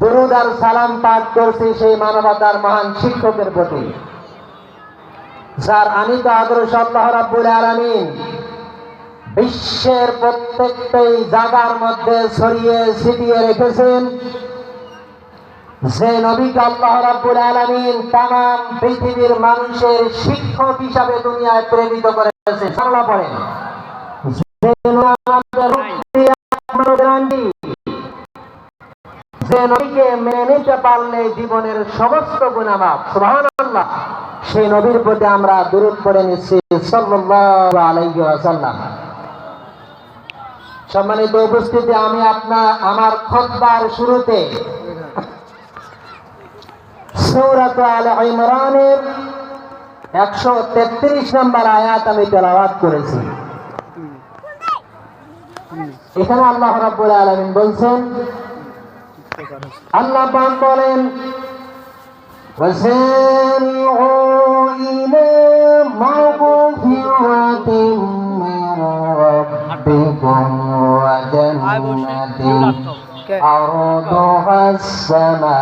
দুরূদ আর সালাম পাঠ করছি সেই মানবতার মহান শিক্ষকের প্রতি, যার আনিত আদর্শ আল্লাহ রাব্বুল আলামিন বিশ্বের প্রত্যেকটি জায়গার মধ্যে ছড়িয়ে ছিটিয়ে রেখেছেন, যে নবীকে আল্লাহ রাব্বুল আলামিন তামাম পৃথিবীর মানুষের শিক্ষক হিসাবে দুনিয়ায় প্রেরিত করেছেন। আল্লাহ বলেন, যে নবীকে মেনে নিতে পারলে জীবনের সমস্ত গুনাহ মাফ। সুবহানাল্লাহ। সেই নবীর প্রতি আমরা দুরূদ পড়ে নিচ্ছি সাল্লাল্লাহু আলাইহি ওয়াসাল্লাম। সম্মানিত উপস্থিতি, আমি আমার খুতবার শুরুতে সূরা আলে ইমরানের 133 নম্বর আয়াত আমি তেলাওয়াত করেছি। এখানে আল্লাহ রাব্বুল আলামিন বলছেন, আল্লাহ পাক বলেন, ওয়াসারি'উ ইলা মাগফিরাতিন মির রাব্বিকুম ওয়া জান্নাতিন আরদুহা আস-সামা